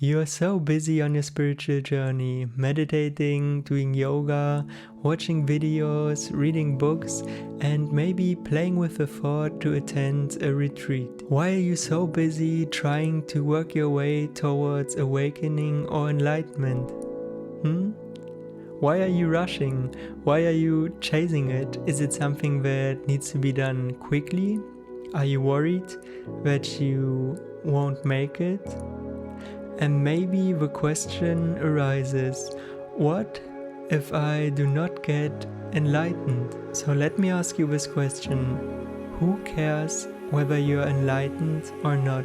You're so busy on your spiritual journey, meditating, doing yoga, watching videos, reading books, and maybe playing with the thought to attend a retreat. Why are you so busy trying to work your way towards awakening or enlightenment? Why are you rushing? Why are you chasing it? Is it something that needs to be done quickly? Are you worried that you won't make it? And maybe the question arises, what if I do not get enlightened? So let me ask you this question. Who cares whether you're enlightened or not?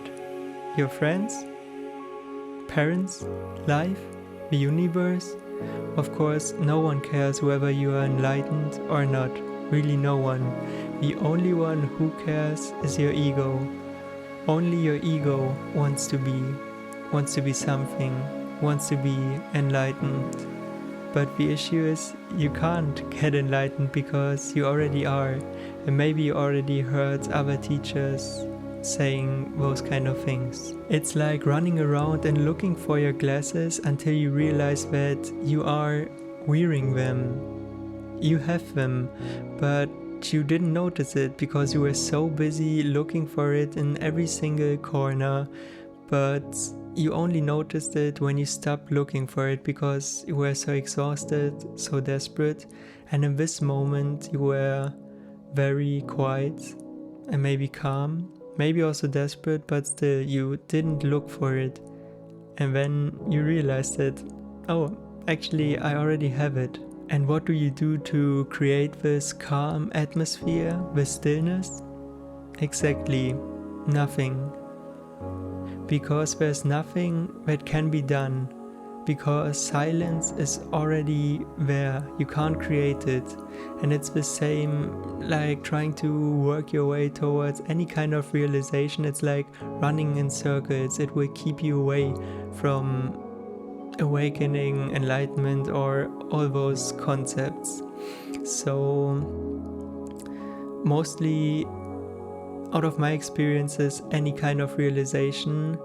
Your friends? Parents? Life? The universe? Of course, no one cares whether you are enlightened or not. Really no one. The only one who cares is your ego. Only your ego wants to be something, wants to be enlightened. But the issue is you can't get enlightened because you already are. And maybe you already heard other teachers saying those kind of things. It's like running around and looking for your glasses until you realize that you are wearing them. You have them, but you didn't notice it because you were so busy looking for it in every single corner. But you only noticed it when you stopped looking for it because you were so exhausted, so desperate, and in this moment you were very quiet and maybe calm, maybe also desperate, but still you didn't look for it. And then you realized that, oh, actually I already have it. And what do you do to create this calm atmosphere, this stillness? Exactly, nothing. Because there's nothing that can be done, because silence is already there, you can't create it. And it's the same like trying to work your way towards any kind of realization. It's like running in circles. It will keep you away from awakening, enlightenment, or all those concepts. So mostly out of my experiences, any kind of realization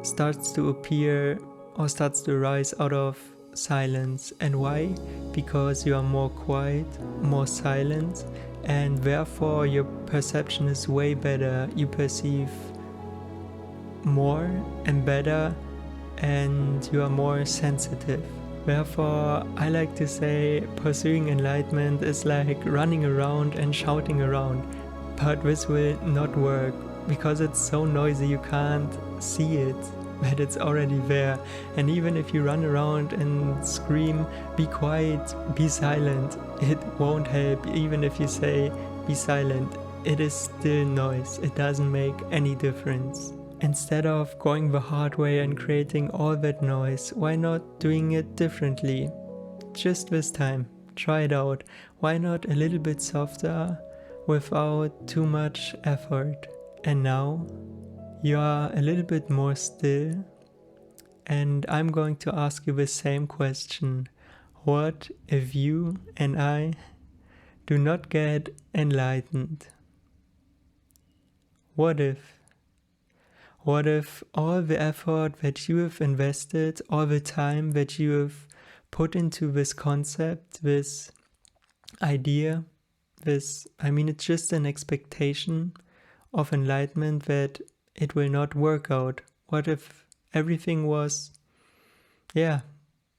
starts to appear or starts to rise out of silence. And why? Because you are more quiet, more silent, and therefore your perception is way better. You perceive more and better, and you are more sensitive. Therefore, I like to say pursuing enlightenment is like running around and shouting around. But this will not work because it's so noisy you can't see it, but it's already there. And even if you run around and scream, be quiet, be silent, it won't help. Even if you say, be silent, it is still noise. It doesn't make any difference. Instead of going the hard way and creating all that noise, why not doing it differently? Just this time, try it out. Why not a little bit softer? Without too much effort. And now you are a little bit more still, and I'm going to ask you the same question. What if you and I do not get enlightened? What if? What if all the effort that you have invested, all the time that you have put into this concept, this idea, it's just an expectation of enlightenment that it will not work out? What if everything was,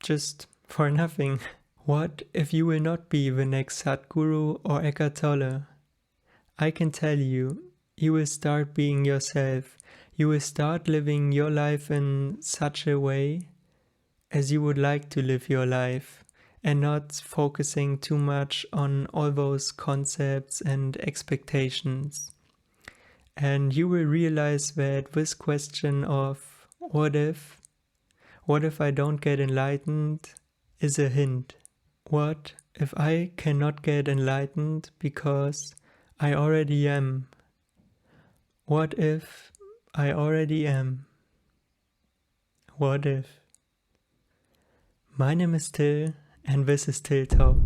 just for nothing? What if you will not be the next Sadhguru or Eckhart Tolle? I can tell you, you will start being yourself. You will start living your life in such a way as you would like to live your life, and not focusing too much on all those concepts and expectations. And you will realize that this question of what if I don't get enlightened is a hint. What if I cannot get enlightened because I already am? What if I already am? What if? My name is Till, and this is Till Talk.